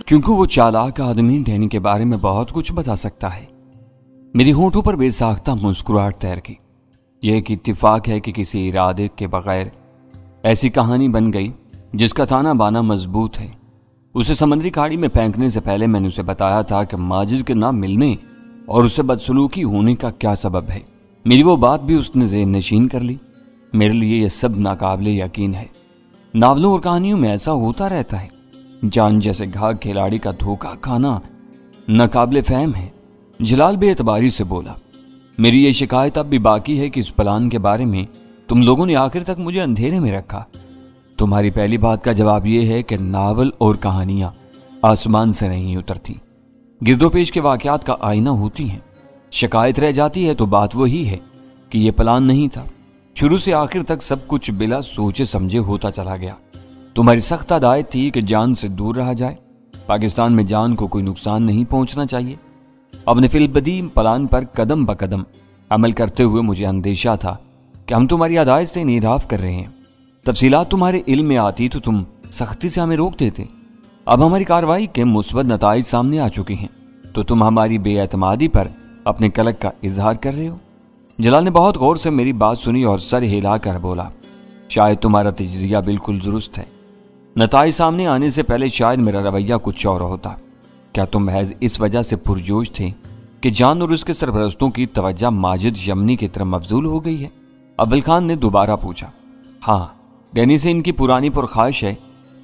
क्योंकि वो चालाक आदमी डैनी के बारे में बहुत कुछ बता सकता है। मेरी होंठों पर बेसाख्ता मुस्कुराहट तैर गई। यह एक इत्तेफाक है कि किसी इरादे के बगैर ऐसी कहानी बन गई जिसका ताना बाना मजबूत है। उसे समंदरी खाड़ी में फेंकने से पहले मैंने उसे बताया था कि माजिद के ना मिलने और उससे बदसलूकी होने का क्या सबब है। मेरी वो बात भी उसने ज़हन नशीन कर ली। मेरे लिए यह सब नाकाबिले यकीन है। नावलों और कहानियों में ऐसा होता रहता है। जान जैसे घाघ खिलाड़ी का धोखा खाना नाकाबिले फहम है। जलाल बेएतबारी से बोला, मेरी ये शिकायत अब भी बाकी है कि इस प्लान के बारे में तुम लोगों ने आखिर तक मुझे अंधेरे में रखा। तुम्हारी पहली बात का जवाब यह है कि नावल और कहानियां आसमान से नहीं उतरती, गिरदोपेश के वाकयात का आईना होती हैं। शिकायत रह जाती है तो बात वही है कि यह प्लान नहीं था। शुरू से आखिर तक सब कुछ बिला सोचे समझे होता चला गया। तुम्हारी सख्त हदायत थी कि जान से दूर रहा जाए। पाकिस्तान में जान को कोई नुकसान नहीं पहुंचना चाहिए। अपने फिलबदीम प्लान पर कदम ब कदम अमल करते हुए मुझे अंदेशा था कि हम तुम्हारी हदायत से इनराफ कर रहे हैं। तफसीलात तुम्हारे इल्म में आती तो तुम सख्ती से हमें रोक देते। अब हमारी कार्रवाई के मुस्बत नताइज सामने आ चुके हैं तो तुम हमारी बेएतमादी पर अपने कलक का इजहार कर रहे हो। जलाल ने बहुत गौर से मेरी बात सुनी और सर हिलाकर बोला, शायद तुम्हारा तजज़िया बिल्कुल दुरुस्त है। नताइज सामने आने से पहले शायद मेरा रवैया कुछ और होता। क्या तुम महज इस वजह से पुरजोश थे कि जान और उसके सरपरस्तों की तवज्जो माजिद यमनी की तरफ मबजूल हो गई है? अव्वल खान ने दोबारा पूछा। हाँ, डैनी से इनकी पुरानी पुरख्वाहिश है,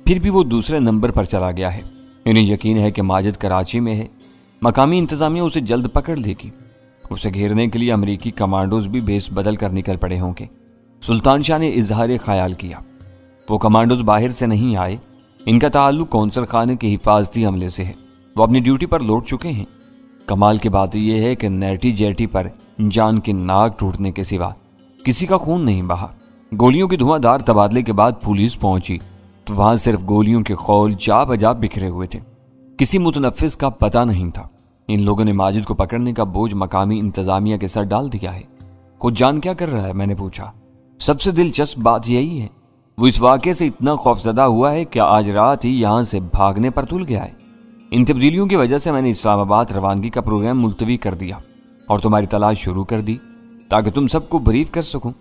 फिर भी वो दूसरे नंबर पर चला गया है। इन्हें यकीन है कि माजिद कराची में है। मकामी इंतजामिया उसे जल्द पकड़ लेगी। उसे घेरने के लिए अमरीकी कमांडोज भी भेस बदल कर निकल पड़े होंगे। सुल्तान शाह ने इजहार ख्याल किया। वो कमांडोज बाहर से नहीं आए। इनका ताल्लुक कौंसल खाने के हिफाजती अमले से है। वो अपनी ड्यूटी पर लौट चुके हैं। कमाल की बात यह है कि नैटी जेटी पर जान की नाक टूटने के सिवा किसी का खून नहीं बहा। गोलियों के धुआंधार तबादले के बाद पुलिस पहुंची तो वहां सिर्फ गोलियों के खौल जा बजा बिखरे हुए थे। किसी मुतनफिस का पता नहीं था। इन लोगों ने माजिद को पकड़ने का बोझ मकामी इंतजामिया के सर डाल दिया है। खुद जान क्या कर रहा है? मैंने पूछा। सबसे दिलचस्प बात यही है, वो इस वाक़े से इतना खौफजदा हुआ है कि आज रात ही यहाँ से भागने पर तुल गया है। इन तब्दीलियों की वजह से मैंने इस्लामाबाद रवानगी का प्रोग्राम मुलतवी कर दिया और तुम्हारी तलाश शुरू कर दी ताकि तुम सबको ब्रीफ कर सकूं।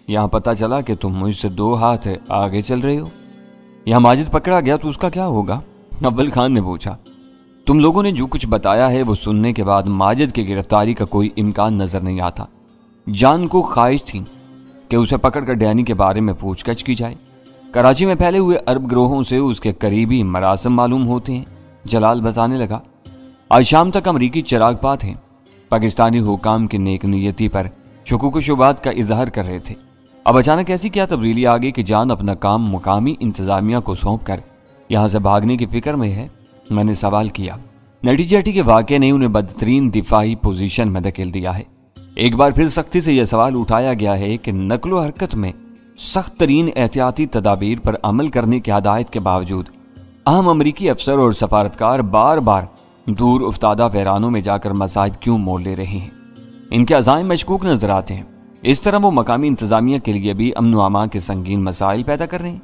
यहाँ पता चला कि तुम मुझसे 2 हाथ आगे चल रहे हो। यहाँ माजिद पकड़ा गया तो उसका क्या होगा? अव्वल खान ने पूछा। तुम लोगों ने जो कुछ बताया है वो सुनने के बाद माजिद की गिरफ्तारी का कोई इम्कान नजर नहीं आता। जान को ख्वाहिश थी कि उसे पकड़कर डैनी के बारे में पूछताछ की जाए। कराची में फैले हुए अरब ग्रोहों से उसके करीबी मरासम मालूम होते हैं। जलाल बताने लगा, आज शाम तक अमरीकी चिरागपा थे। पाकिस्तानी हुकाम की नेक नियति पर शुकूक शुबात का इजहार कर रहे थे। अब अचानक ऐसी क्या तब्दीली आ गई कि जान अपना काम मुकामी इंतजामिया को सौंप कर यहाँ से भागने की फिक्र में है? मैंने सवाल किया। नैटी जेटी के वाक़े ने उन्हें बदतरीन दिफाई पोजीशन में धकेल दिया है। एक बार फिर सख्ती से यह सवाल उठाया गया है कि नकलो हरकत में सख्त तरीन एहतियाती तदाबीर पर अमल करने की हदायत के बावजूद अहम अमरीकी अफसर और सफारतकार बार बार दूर उफ्तादा वैरानों में जाकर मसाइब क्यों मोल ले रहे हैं? इनके अज़ाइम मशकूक नजर आते हैं। इस तरह वो मकामी इंतजामिया के लिए भी अमन व अमान के संगीन मसाइल पैदा कर रहे हैं।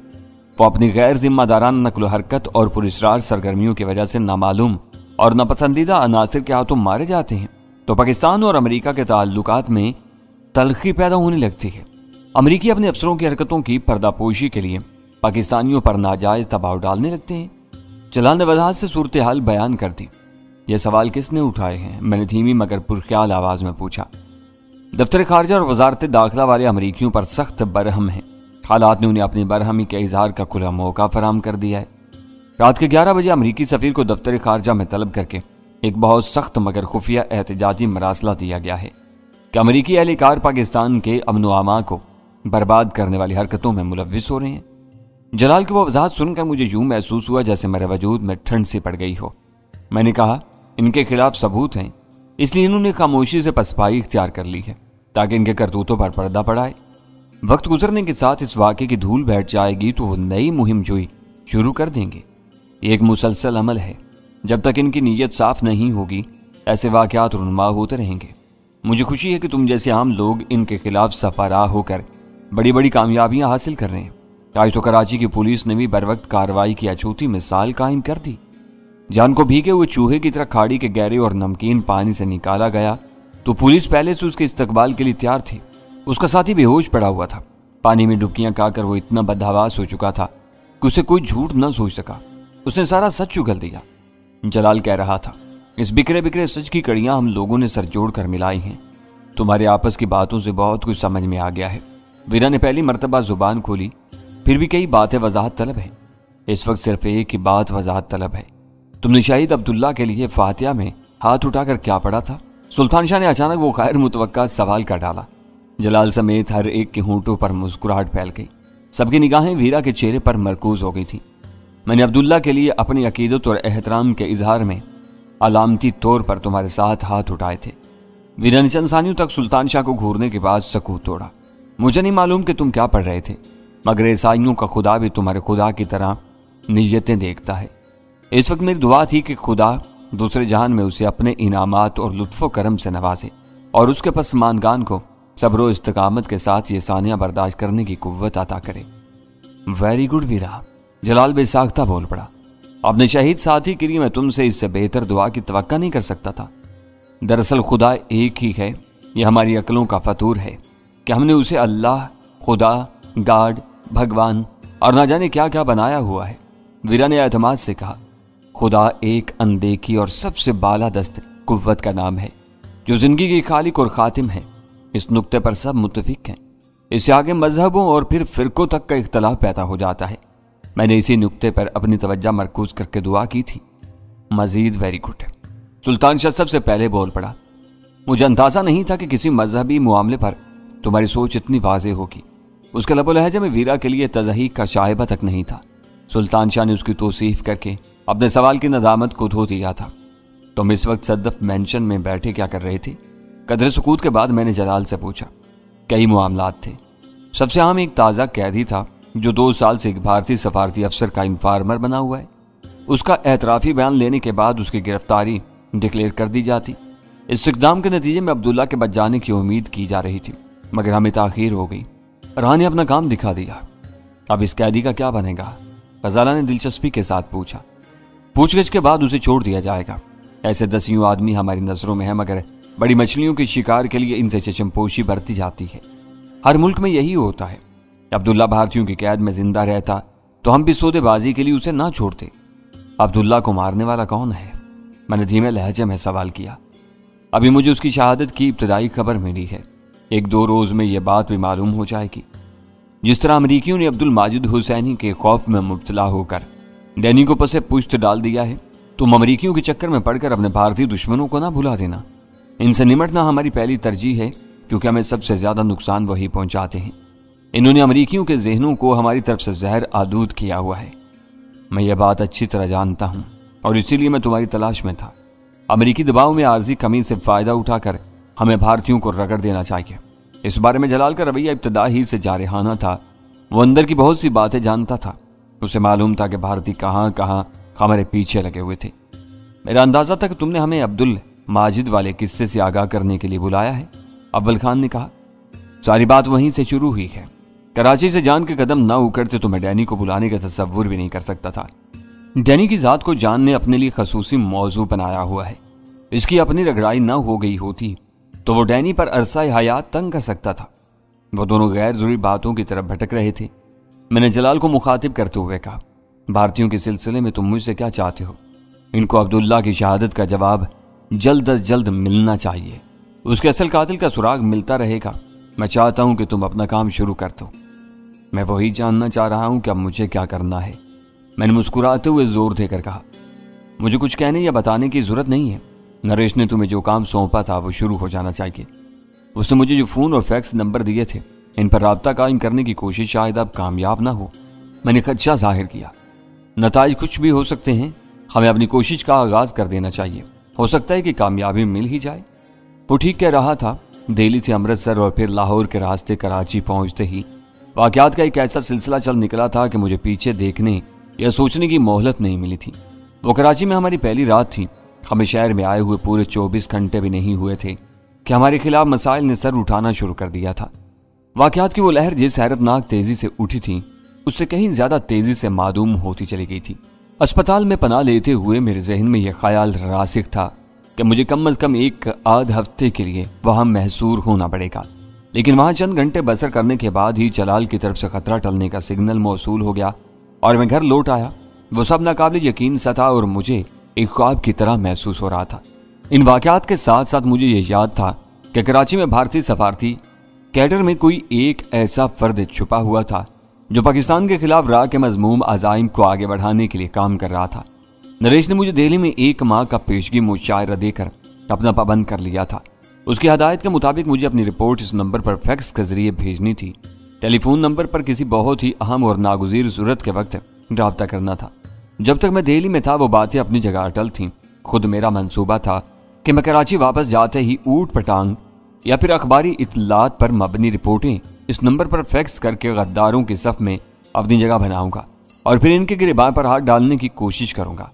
वो अपनी गैर जिम्मेदाराना नकलो हरकत और पुरस्रार सरगर्मियों की वजह से नामालूम और नापसंदीदा अनासिर के हाथों मारे जाते हैं तो पाकिस्तान और अमेरिका के ताल्लुकात में तलखी पैदा होने लगती है। अमरीकी अपने अफसरों की हरकतों की पर्दापोशी के लिए पाकिस्तानियों पर नाजायज दबाव डालने लगते हैं। जलाल ने वजाहत से सूरत हाल बयान कर दी। यह सवाल किसने उठाए हैं? मैंने धीमी मगर पुरख्याल आवाज में पूछा। दफ्तर खारजा और वजारत दाखिला वाले अमरीकियों पर सख्त बरहम हैं। हालात ने उन्हें अपनी बरहमी के इजहार का खुला मौका फराम कर दिया है। रात के 11 बजे अमरीकी सफीर को दफ्तर खारजा में तलब करके एक बहुत सख्त मगर खुफिया एहतजाजी मरासला दिया गया है कि अमरीकी एहलकार पाकिस्तान के अमन व अमान को बर्बाद करने वाली हरकतों में मुलव्विस हो रहे हैं। जलाल की वो वजाहत सुनकर मुझे यूं महसूस हुआ जैसे मेरे वजूद में ठंड सी पड़ गई हो। मैंने कहा, इनके खिलाफ सबूत हैं, इसलिए इन्होंने खामोशी से पसपाई इख्तियार कर ली है ताकि इनके करतूतों पर पर्दा पड़ाए। वक्त गुजरने के साथ इस वाक़े की धूल बैठ जाएगी तो वो नई मुहिम जोई शुरू कर देंगे। ये एक मुसलसल अमल है। जब तक इनकी नीयत साफ नहीं होगी ऐसे वाक़यात रुनमा होते रहेंगे। मुझे खुशी है कि तुम जैसे आम लोग इनके खिलाफ सफाराह होकर बड़ी बड़ी कामयाबियां हासिल कर रहे हैं। आज तो कराची की पुलिस ने भी बर वक्त कार्रवाई की अछूती मिसाल कायम कर दी। जान को भीगे हुए चूहे की तरह खाड़ी के गहरे और नमकीन पानी से निकाला गया तो पुलिस पहले से उसके इस्तकबाल के लिए तैयार थी। उसका साथी बेहोश पड़ा हुआ था। पानी में डुबकियां खाकर वो इतना बदहवास हो चुका था कि उसे कोई झूठ न सोच सका। उसने सारा सच उगल दिया। जलाल कह रहा था, इस बिखरे बिखरे सच की कड़ियां हम लोगों ने सर जोड़ कर मिलाई हैं। तुम्हारे आपस की बातों से बहुत कुछ समझ में आ गया है। वीरा ने पहली मर्तबा जुबान खोली। फिर भी कई बातें वजाहत तलब है। इस वक्त सिर्फ एक ही बात वजाहत तलब है। तुमने शहीद अब्दुल्ला के लिए फातिया में हाथ उठाकर क्या पढ़ा था? सुल्तान शाह ने अचानक वो गैर मुतवक्का सवाल कर डाला। जलाल समेत हर एक के होंठों पर मुस्कुराहट फैल गई। सबकी निगाहें वीरा के चेहरे पर मरकूज हो गई थी। मैंने अब्दुल्ला के लिए अपनी अकीदत और एहतराम के इजहार में अलामती तौर पर तुम्हारे साथ हाथ उठाए थे। वीरा ने चंद सानियों तक सुल्तान शाह को घूरने के बाद सकूत तोड़ा। मुझे नहीं मालूम कि तुम क्या पढ़ रहे थे, मगर ईसाइयों का खुदा भी तुम्हारे खुदा की तरह नीयतें देखता है। इस वक्त मेरी दुआ थी कि खुदा दूसरे जहान में उसे अपने इनामात और लुत्फ़ो करम से नवाजे और उसके पसमानगान को सब्र इस्तकामत के साथ ये सानिया बर्दाश्त करने की कुव्वत अता करे। वेरी गुड वीरा, जलाल बेसाख्ता बोल पड़ा। अपने शहीद साथी के लिए मैं तुमसे इससे बेहतर दुआ की तवक्का नहीं कर सकता था। दरअसल खुदा एक ही है, यह हमारी अक्लों का फतूर है कि हमने उसे अल्लाह, खुदा, गाड, भगवान और ना जाने क्या क्या बनाया हुआ है। वीरा ने एतमाद से कहा, खुदा एक अनदेखी और सबसे बाला दस्त कुव्वत का नाम है जो जिंदगी की खालिक और खातिम है। इस नुक्ते पर सब मुत्तफिक हैं। इससे आगे मजहबों और फिर फिरकों तक का इख्तलाफ पैदा हो जाता है। मैंने इसी नुक्ते पर अपनी तवज्जो मरकूज करके दुआ की थी। मजीद वेरी गुड। सुल्तान शाह सबसे पहले बोल पड़ा। मुझे अंदाजा नहीं था कि किसी मजहबी मामले पर तुम्हारी सोच इतनी वाज़ेह होगी। उसके लबो लहजे में वीरा के लिए तज़हीक का शायबा तक नहीं था। सुल्तान शाह ने उसकी तौसीफ करके अपने सवाल की नदामत को धो दिया था। तुम इस वक्त सद्दफ मेंशन में बैठे क्या कर रहे थे? कदर सुकूत के बाद मैंने जलाल से पूछा। कई मामलात थे। सबसे अहम एक ताज़ा कैदी था जो 2 साल से एक भारतीय सफारती अफसर का इन्फार्मर बना हुआ है। उसका एतराफ़ी बयान लेने के बाद उसकी गिरफ्तारी डिक्लेयर कर दी जाती। इस इक़दाम के नतीजे में अब्दुल्ला के बच जाने की उम्मीद की जा रही थी, मगर हमें ताख़ीर हो गई। राह ने अपना काम दिखा दिया। अब इस कैदी का क्या बनेगा? ग़ज़ाला ने दिलचस्पी के साथ पूछा। पूछगिछ के बाद उसे छोड़ दिया जाएगा। ऐसे दसियों आदमी हमारी नज़रों में है, मगर बड़ी मछलियों के शिकार के लिए इनसे चचमपोशी बरती जाती है। हर मुल्क में यही होता है। अब्दुल्ला भारतीयों की कैद में जिंदा रहता तो हम भी सौदेबाजी के लिए उसे ना छोड़ते। अब्दुल्ला को मारने वाला कौन है? मैंने धीमे लहजे में सवाल किया। अभी मुझे उसकी शहादत की इब्तदाई खबर मिली है। 1-2 रोज में यह बात भी मालूम हो जाएगी। जिस तरह अमरीकियों ने अब्दुल माजिद हुसैनी के खौफ में मुब्तला होकर डैनी को पसे पुश्त डाल दिया है, तुम अमरीकियों के चक्कर में पड़कर अपने भारतीय दुश्मनों को ना भुला देना। इनसे निमटना हमारी पहली तरजीह है, क्योंकि हमें सबसे ज्यादा नुकसान वही पहुंचाते हैं। इन्होंने अमरीकियों के जहनों को हमारी तरफ से जहर आलूद किया हुआ है। मैं ये बात अच्छी तरह जानता हूं और इसीलिए मैं तुम्हारी तलाश में था। अमरीकी दबाव में आर्जी कमी से फायदा उठाकर हमें भारतीयों को रगड़ देना चाहिए। इस बारे में जलाल का रवैया इब्तदा ही से जारहाना था। वो अंदर की बहुत सी बातें जानता था। उसे मालूम था कि भारतीय कहाँ कहाँ हमारे पीछे लगे हुए थे। मेरा अंदाजा था कि तुमने हमें अब्दुल माजिद वाले किस्से से आगाह करने के लिए बुलाया है। अव्वल खान ने कहा। सारी बात वहीं से शुरू हुई है। कराची से जान के कदम ना उकड़ते तो मैं डैनी को बुलाने का तसव्वुर भी नहीं कर सकता था। डैनी की जात को जान ने अपने लिए खसूसी मौजू बनाया हुआ है। इसकी अपनी रगड़ाई ना हो गई होती तो वो डैनी पर अरसा हयात तंग कर सकता था। वो दोनों गैर जरूरी बातों की तरफ भटक रहे थे। मैंने जलाल को मुखातिब करते हुए कहा, भारतीयों के सिलसिले में तुम मुझसे क्या चाहते हो? इनको अब्दुल्ला की शहादत का जवाब जल्द अज जल्द मिलना चाहिए। उसके असल कातिल का सुराग मिलता रहेगा। मैं चाहता हूं कि तुम अपना काम शुरू कर दो। मैं वही जानना चाह रहा हूं कि अब मुझे क्या करना है। मैंने मुस्कुराते हुए जोर देकर कहा, मुझे कुछ कहने या बताने की जरूरत नहीं है। नरेश ने तुम्हें जो काम सौंपा था वो शुरू हो जाना चाहिए। उसने मुझे जो फोन और फैक्स नंबर दिए थे, इन पर राब्ता कायम करने की कोशिश शायद अब कामयाब ना हो। मैंने खदशा जाहिर किया। नताइज कुछ भी हो सकते हैं। हमें अपनी कोशिश का आगाज कर देना चाहिए। हो सकता है कि कामयाबी मिल ही जाए। वो ठीक कह रहा था। दिल्ली से अमृतसर और फिर लाहौर के रास्ते कराची पहुंचते ही वाकयात का एक ऐसा सिलसिला चल निकला था कि मुझे पीछे देखने या सोचने की मोहलत नहीं मिली थी। वो कराची में हमारी पहली रात थी। हमें शहर में आए हुए पूरे 24 घंटे भी नहीं हुए थे कि हमारे खिलाफ मसाइल ने सर उठाना शुरू कर दिया था। वाकयात की वो लहर जिस हैरतनाक तेजी से उठी थी, उससे कहीं ज्यादा तेजी से मादूम होती चली गई थी। اسپتال میں پناہ لیتے ہوئے میرے ذہن میں یہ خیال راسخ تھا کہ مجھے کم از کم 1 ہفتے کے لیے وہاں محصور ہونا پڑے گا، لیکن وہاں چند گھنٹے بسر کرنے کے بعد ہی جلال کی طرف سے خطرہ ٹلنے کا سگنل موصول ہو گیا اور میں گھر لوٹ آیا۔ وہ سب ناقابل یقین سا تھا اور مجھے ایک خواب کی طرح محسوس ہو رہا تھا۔ ان واقعات کے ساتھ ساتھ مجھے یہ یاد تھا کہ کراچی میں بھارتی سفارتی کیڈر میں کوئی ایک ایسا فرد چھپا ہوا تھا جو پاکستان کے خلاف را کے مذموم عزائم کو آگے بڑھانے کے لیے کام کر رہا تھا۔ نریش نے مجھے دہلی میں 1 ماہ کا پیشگی مشاعرہ دے کر اپنا پابند کر لیا تھا۔ اس کی ہدایت کے مطابق مجھے اپنی رپورٹ اس نمبر پر فیکس کے ذریعے بھیجنی تھی۔ ٹیلی فون نمبر پر کسی بہت ہی اہم اور ناگزیر ضرورت کے وقت رابطہ کرنا تھا۔ جب تک میں دہلی میں تھا وہ باتیں اپنی جگہ اٹل تھیں۔ خود میرا منصوبہ تھا کہ میں کراچی واپس جاتے ہی اوٹ پٹانگ یا پھر اخباری اطلاعات پر مبنی رپورٹیں اس نمبر پر فیکس کر کے غداروں کی صف میں اپنی جگہ بناؤں گا اور پھر ان کے گریباں پر ہاتھ ڈالنے کی کوشش کروں گا۔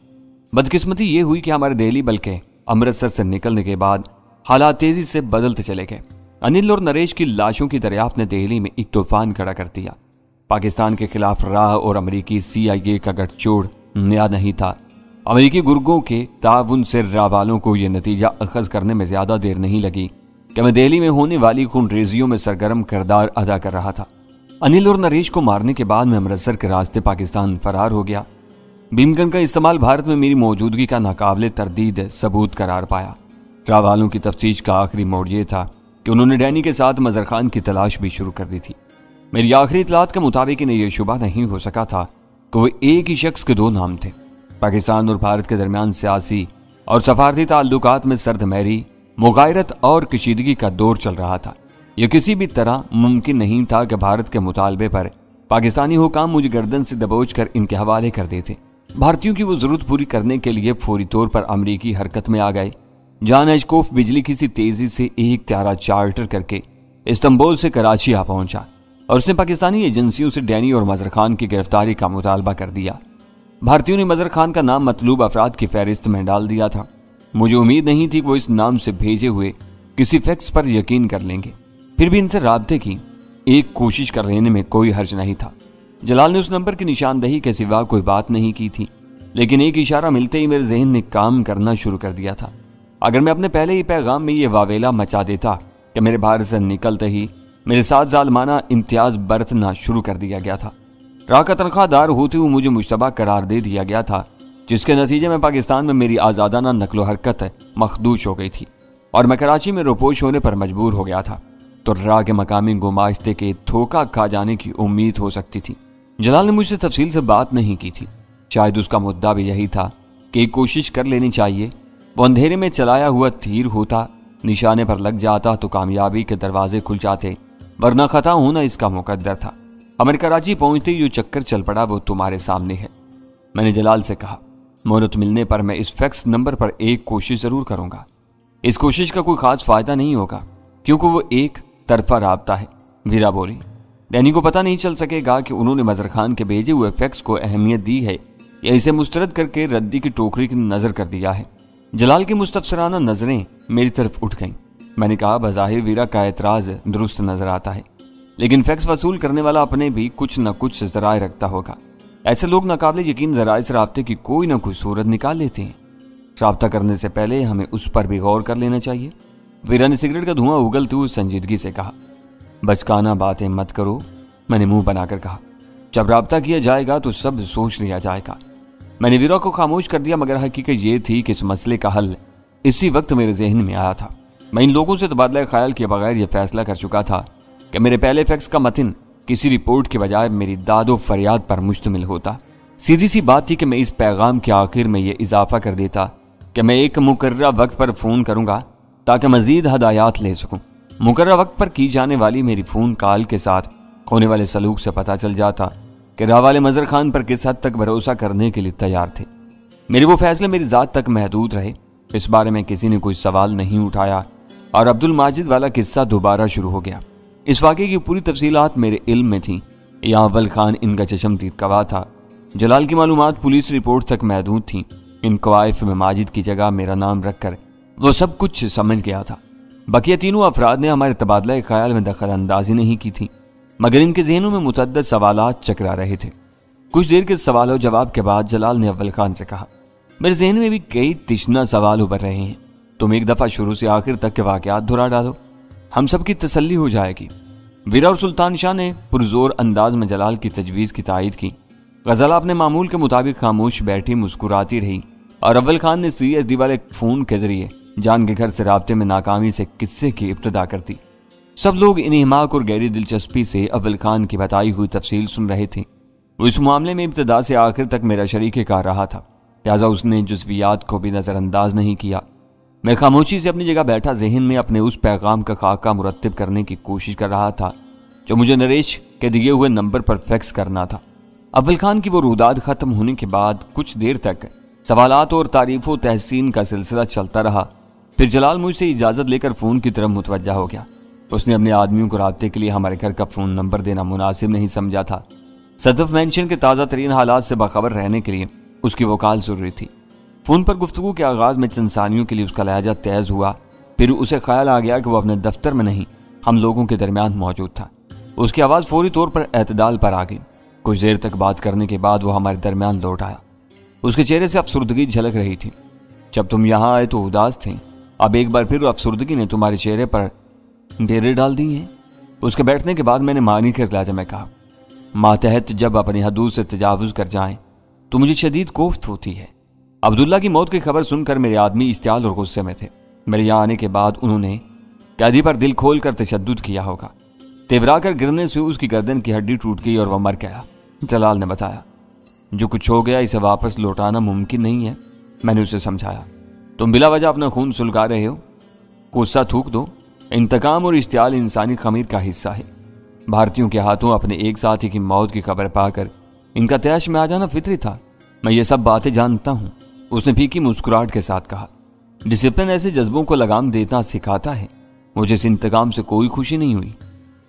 بدقسمتی یہ ہوئی کہ ہمارے دہلی بلکہ امرتسر سے نکلنے کے بعد حالات تیزی سے بدلتے چلے گئے۔ انل اور نریش کی لاشوں کی دریافت نے دہلی میں ایک طوفان کھڑا کر دیا۔ پاکستان کے خلاف راہ اور امریکی CIA کا گٹھ جوڑ نیا نہیں تھا۔ امریکی گرگوں کے تعاون سے راہ والوں کو یہ نتیجہ اخذ کرنے میں زیادہ دیر نہیں لگی کہ میں دہلی میں ہونے والی خون ریزیوں میں سرگرم کردار ادا کر رہا تھا۔ انل اور نریش کو مارنے کے بعد میں امرتسر کے راستے پاکستان فرار ہو گیا۔ بھیم گن کا استعمال بھارت میں میری موجودگی کا ناقابل تردید ثبوت قرار پایا۔ راہ والوں کی تفتیش کا آخری موڑ یہ تھا کہ انہوں نے ڈینی کے ساتھ مظہر خان کی تلاش بھی شروع کر دی تھی۔ میری آخری اطلاعات کے مطابق انہیں یہ شبہ نہیں ہو سکا تھا کہ وہ ایک ہی شخص کے 2 نام تھے۔ پاکستان اور بھارت کے درمیان سیاسی اور سفارتی تعلقات میں سرد مہری مغایرت اور کشیدگی کا دور چل رہا تھا۔ یہ کسی بھی طرح ممکن نہیں تھا کہ بھارت کے مطالبے پر پاکستانی حکام مجھے گردن سے دبوچ کر ان کے حوالے کر دیتے۔ بھارتیوں کی وہ ضرورت پوری کرنے کے لیے فوری طور پر امریکی حرکت میں آ گئے۔ جان ایچکوف بجلی کسی تیزی سے ایک طیارہ چارٹر کر کے استنبول سے کراچی آ پہنچا اور اس نے پاکستانی ایجنسیوں سے ڈینی اور مظہر خان کی گرفتاری کا مطالبہ کر دیا۔ بھارتیوں نے مظہر خان کا نام مطلوب افراد کی فہرست میں ڈال دیا تھا۔ مجھے امید نہیں تھی کہ وہ اس نام سے بھیجے ہوئے کسی فیکس پر یقین کر لیں گے، پھر بھی ان سے رابطے کی ایک کوشش کر لینے میں کوئی حرج نہیں تھا۔ جلال نے اس نمبر کی نشاندہی کے سوا کوئی بات نہیں کی تھی، لیکن ایک اشارہ ملتے ہی میرے ذہن نے کام کرنا شروع کر دیا تھا۔ اگر میں اپنے پہلے ہی پیغام میں یہ واویلا مچا دیتا کہ میرے بھارت سے نکلتے ہی میرے ساتھ ظالمانہ امتیاز برتنا شروع کر دیا گیا تھا۔ راہ کا تنخواہ دار ہوتے ہوئے مجھے مشتبہ قرار دے دیا گیا تھا، جس کے نتیجے میں پاکستان میں میری آزادانہ نقل و حرکت مخدوش ہو گئی تھی اور میں کراچی میں روپوش ہونے پر مجبور ہو گیا تھا، تو راہ کے مقامی گماشتے کے دھوکہ کھا جانے کی امید ہو سکتی تھی۔ جلال نے مجھ سے تفصیل سے بات نہیں کی تھی، شاید اس کا مدعا بھی یہی تھا کہ ایک کوشش کر لینی چاہیے۔ وہ اندھیرے میں چلایا ہوا تیر ہوتا، نشانے پر لگ جاتا تو کامیابی کے دروازے کھل جاتے، ورنہ خطا ہونا اس کا مقدر تھا۔ ہمارے کراچی پہنچتے ہی جو چکر چل پڑا وہ تمہارے سامنے ہے، میں نے جلال سے کہا۔ مہلت ملنے پر میں اس فیکس نمبر پر ایک کوشش ضرور کروں گا۔ اس کوشش کا کوئی خاص فائدہ نہیں ہوگا کیونکہ وہ ایک طرفہ رابطہ ہے، ویرا بولی۔ ڈینی کو پتہ نہیں چل سکے گا کہ انہوں نے مظہر خان کے بھیجے ہوئے فیکس کو اہمیت دی ہے یا اسے مسترد کر کے ردی کی ٹوکری کی نظر کر دیا ہے۔ جلال کی مستفسرانہ نظریں میری طرف اٹھ گئیں۔ میں نے کہا، بظاہر ویرا کا اعتراض درست نظر آتا ہے، لیکن فیکس وصول کرنے والا اپنے بھی کچھ نہ کچھ ذرائع رکھتا ہوگا۔ ایسے لوگ ناقابل یقین ذرائع سے رابطے کی کوئی نہ کوئی صورت نکال لیتے ہیں۔ رابطہ کرنے سے پہلے ہمیں اس پر بھی غور کر لینا چاہیے۔ ویرا نے سگریٹ کا دھواں اگلتے ہوئے سنجیدگی سے کہا۔ بچکانہ باتیں مت کرو، میں نے منہ بنا کر کہا۔ جب رابطہ کیا جائے گا تو سب سوچ لیا جائے گا۔ میں نے ویرا کو خاموش کر دیا، مگر حقیقت یہ تھی کہ اس مسئلے کا حل اسی وقت میرے ذہن میں آیا تھا۔ میں ان لوگوں سے تبادلہ خیال کیے بغیر یہ فیصلہ کر چکا تھا کہ میرے پہلے فیکس کا متن کسی رپورٹ کے بجائے میری داد و فریاد پر مشتمل ہوتا۔ سیدھی سی بات تھی کہ میں اس پیغام کے آخر میں یہ اضافہ کر دیتا کہ میں ایک مقررہ وقت پر فون کروں گا تاکہ مزید ہدایات لے سکوں۔ مقررہ وقت پر کی جانے والی میری فون کال کے ساتھ ہونے والے سلوک سے پتہ چل جاتا کہ راہ والے مظہر خان پر کس حد تک بھروسہ کرنے کے لیے تیار تھے۔ میرے وہ فیصلے میری ذات تک محدود رہے، اس بارے میں کسی نے کوئی سوال نہیں اٹھایا اور عبد الماجد والا قصہ دوبارہ شروع ہو گیا۔ اس واقعے کی پوری تفصیلات میرے علم میں تھیں، یہاں اول خان ان کا چشمدید گواہ تھا۔ جلال کی معلومات پولیس رپورٹ تک محدود تھیں۔ ان قوائف میں ماجد کی جگہ میرا نام رکھ کر وہ سب کچھ سمجھ گیا تھا۔ بقیہ تینوں افراد نے ہمارے تبادلہ خیال میں دخل اندازی نہیں کی تھی، مگر ان کے ذہنوں میں متعدد سوالات چکرا رہے تھے۔ کچھ دیر کے سوال و جواب کے بعد جلال نے اول خان سے کہا، میرے ذہن میں بھی کئی تشنہ سوال ابھر رہے ہیں، تم ایک دفعہ شروع سے آخر تک کے واقعات دہرا ڈالو، ہم سب کی تسلی ہو جائے گی۔ ویرا اور سلطان شاہ نے پرزور انداز میں جلال کی تجویز کی تائید کی۔ غزالہ اپنے معمول کے مطابق خاموش بیٹھی مسکراتی رہی اور اول خان نے CSD والے فون کے ذریعے جان کے گھر سے رابطے میں ناکامی سے قصے کی ابتدا کر دی۔ سب لوگ انہماک اور گہری دلچسپی سے اول خان کی بتائی ہوئی تفصیل سن رہے تھے۔ وہ اس معاملے میں ابتدا سے آخر تک میرا شریک کار رہا تھا، لہٰذا اس نے جزویات کو بھی نظر انداز نہیں کیا۔ میں خاموشی سے اپنی جگہ بیٹھا ذہن میں اپنے اس پیغام کا خاکہ مرتب کرنے کی کوشش کر رہا تھا جو مجھے نریش کے دیے ہوئے نمبر پر فیکس کرنا تھا۔ اول خان کی وہ روداد ختم ہونے کے بعد کچھ دیر تک سوالات اور تعریف و تحسین کا سلسلہ چلتا رہا۔ پھر جلال مجھ سے اجازت لے کر فون کی طرف متوجہ ہو گیا۔ اس نے اپنے آدمیوں کو رابطے کے لیے ہمارے گھر کا فون نمبر دینا مناسب نہیں سمجھا تھا۔ صدف مینشن کے تازہ ترین حالات سے باخبر رہنے کے لیے اس کی وکال ضروری تھی۔ فون پر گفتگو کے آغاز میں چند ثانیوں کے لیے اس کا لہجہ تیز ہوا، پھر اسے خیال آ گیا کہ وہ اپنے دفتر میں نہیں، ہم لوگوں کے درمیان موجود تھا۔ اس کی آواز فوری طور پر اعتدال پر آ گئی۔ کچھ دیر تک بات کرنے کے بعد وہ ہمارے درمیان لوٹ آیا۔ اس کے چہرے سے افسردگی جھلک رہی تھی۔ جب تم یہاں آئے تو اداس تھے، اب ایک بار پھر افسردگی نے تمہارے چہرے پر ڈیرے ڈال دی ہیں۔ اس کے بیٹھنے کے بعد میں نے معنی کے لہجے میں کہا، ماتحت جب اپنی حدود سے تجاوز کر جائیں تو مجھے شدید کوفت ہوتی ہے۔ عبداللہ کی موت کی خبر سن کر میرے آدمی اشتعال اور غصے میں تھے۔ میرے یہاں آنے کے بعد انہوں نے قیدی پر دل کھول کر تشدد کیا ہوگا۔ تیورا کر گرنے سے اس کی گردن کی ہڈی ٹوٹ گئی اور وہ مر گیا۔ جلال نے بتایا، جو کچھ ہو گیا اسے واپس لوٹانا ممکن نہیں ہے۔ میں نے اسے سمجھایا، تم بلا وجہ اپنا خون سلگا رہے ہو، غصہ تھوک دو۔ انتقام اور اشتعال انسانی خمیر کا حصہ ہے۔ بھارتیوں کے ہاتھوں اپنے ایک ساتھی کی موت کی خبر پا کر ان کا تیش میں آ جانا فطری تھا۔ میں یہ سب باتیں جانتا ہوں، اس نے پھیکی مسکراہٹ کے ساتھ کہا۔ ڈسپلن ایسے جذبوں کو لگام دینا سکھاتا ہے۔ مجھے اس انتقام سے کوئی خوشی نہیں ہوئی۔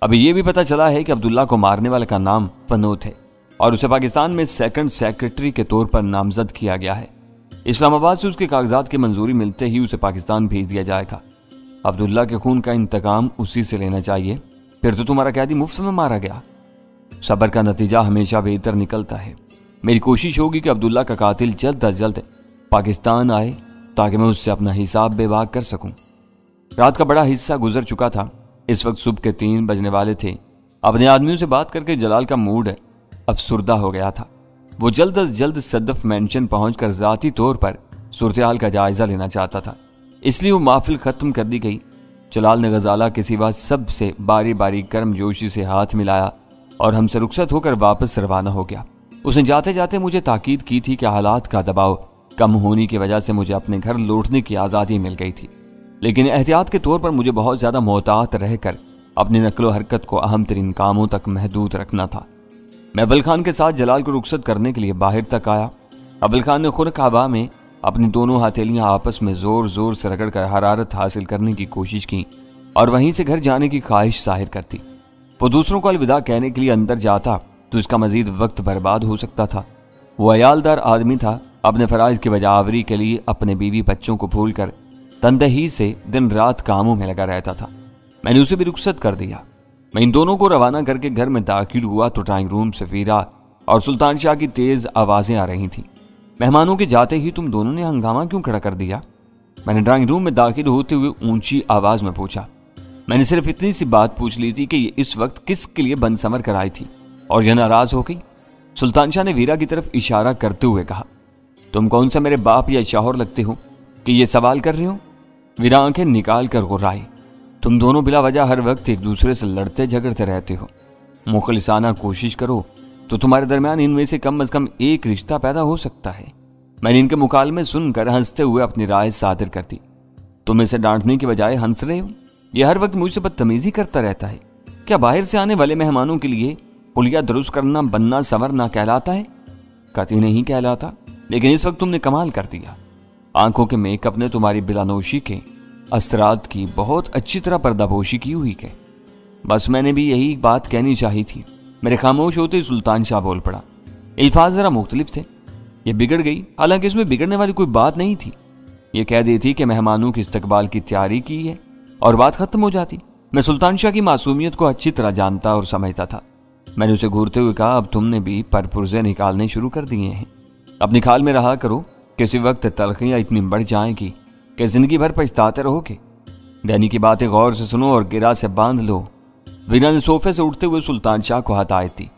ابھی یہ بھی پتہ چلا ہے کہ عبداللہ کو مارنے والے کا نام فنوت ہے اور اسے پاکستان میں سیکنڈ سیکرٹری کے طور پر نامزد کیا گیا ہے۔ اسلام آباد سے اس کے کاغذات کی منظوری ملتے ہی اسے پاکستان بھیج دیا جائے گا۔ عبداللہ کے خون کا انتقام اسی سے لینا چاہیے، پھر تو تمہارا قیدی مفت میں مارا گیا۔ صبر کا نتیجہ ہمیشہ بہتر نکلتا ہے۔ میری کوشش ہوگی کہ عبداللہ کا قاتل جلد از جلد پاکستان آئے تاکہ میں اس سے اپنا حساب بے باک کر سکوں۔ رات کا بڑا حصہ گزر چکا تھا۔ اس وقت صبح کے 3 بجنے والے تھے۔ اپنے آدمیوں سے بات کر کے جلال کا موڈ افسردہ ہو گیا تھا۔ وہ جلد از جلد صدف مینشن پہنچ کر ذاتی طور پر صورتحال کا جائزہ لینا چاہتا تھا، اس لیے وہ محفل ختم کر دی گئی۔ جلال نے غزالہ کے سوا سب سے باری باری گرم جوشی سے ہاتھ ملایا اور ہم سے رخصت ہو کر واپس روانہ ہو گیا۔ اس نے جاتے جاتے مجھے تاکید کی تھی کہ حالات کا دباؤ کم ہونے کی وجہ سے مجھے اپنے گھر لوٹنے کی آزادی مل گئی تھی، لیکن احتیاط کے طور پر مجھے بہت زیادہ محتاط رہ کر اپنی نقل و حرکت کو اہم ترین کاموں تک محدود رکھنا تھا۔ میں اول خان کے ساتھ جلال کو رخصت کرنے کے لیے باہر تک آیا۔ اول خان نے خنک ہوا میں اپنی دونوں ہتھیلیاں آپس میں زور زور سے رگڑ کر حرارت حاصل کرنے کی کوشش کی اور وہیں سے گھر جانے کی خواہش ظاہر کرتی۔ وہ دوسروں کو الوداع کہنے کے لیے اندر جاتا تو اس کا مزید وقت برباد ہو سکتا تھا۔ وہ عیالدار آدمی تھا، اپنے فرائض کی بجاوری کے لیے اپنے بیوی بچوں کو بھول کر تندہی سے دن رات کاموں میں لگا رہتا تھا۔ میں نے اسے بھی رخصت کر دیا۔ میں ان دونوں کو روانہ کر کے گھر میں داخل ہوا تو ڈرائنگ روم سے ویرا اور سلطان شاہ کی تیز آوازیں آ رہی تھیں۔ مہمانوں کے جاتے ہی تم دونوں نے ہنگامہ کیوں کھڑا کر دیا؟ میں نے ڈرائنگ روم میں داخل ہوتے ہوئے اونچی آواز میں پوچھا۔ میں نے صرف اتنی سی بات پوچھ لی تھی کہ یہ اس وقت کس کے لیے بند سمر کر آئی تھی اور یہ ناراض ہو گئی۔ سلطان شاہ نے ویرا کی طرف اشارہ کرتے ہوئے کہا، تم کون سا میرے باپ یا شوہر لگتے ہو کہ یہ سوال کر رہے ہو؟ ویرا آنکھیں نکال کر غرائی۔ تم دونوں بلا وجہ ہر وقت ایک دوسرے سے لڑتے جھگڑتے رہتے ہو۔ مخلصانہ کوشش کرو تو تمہارے درمیان ان میں سے کم از کم ایک رشتہ پیدا ہو سکتا ہے۔ میں نے ان کے مکالمے سن کر ہنستے ہوئے اپنی رائے صادر کر دی۔ تم اسے ڈانٹنے کی بجائے ہنس رہے ہو؟ یہ ہر وقت مجھ سے بدتمیزی کرتا رہتا ہے۔ کیا باہر سے آنے والے مہمانوں کے لیے حلیہ درست کرنا بننا سنورنا کہلاتا ہے؟ قطعی نہیں کہلاتا، لیکن اس وقت تم نے کمال کر دیا۔ آنکھوں کے میک اپ نے تمہاری بلانوشی کے اثرات کی بہت اچھی طرح پردہ پوشی کی ہوئی ہے۔ بس میں نے بھی یہی بات کہنی چاہی تھی۔ میرے خاموش ہوتے سلطان شاہ بول پڑا۔ الفاظ ذرا مختلف تھے۔ یہ بگڑ گئی، حالانکہ اس میں بگڑنے والی کوئی بات نہیں تھی۔ یہ کہہ دیتی کہ مہمانوں کے استقبال کی تیاری کی ہے اور بات ختم ہو جاتی۔ میں سلطان شاہ کی معصومیت کو اچھی طرح جانتا اور سمجھتا تھا۔ मैंने उसे घूरते हुए कहा, अब तुमने भी परपुर्जे निकालने शुरू कर दिए हैं। अपनी खाल में रहा करो, किसी वक्त तलखियाँ इतनी बढ़ जाएंगी कि जिंदगी भर पछताते रहोगे। डैनी की बातें गौर से सुनो और गिरा से बांध लो। वीना ने सोफे से उठते हुए सुल्तान शाह को हटाई थी।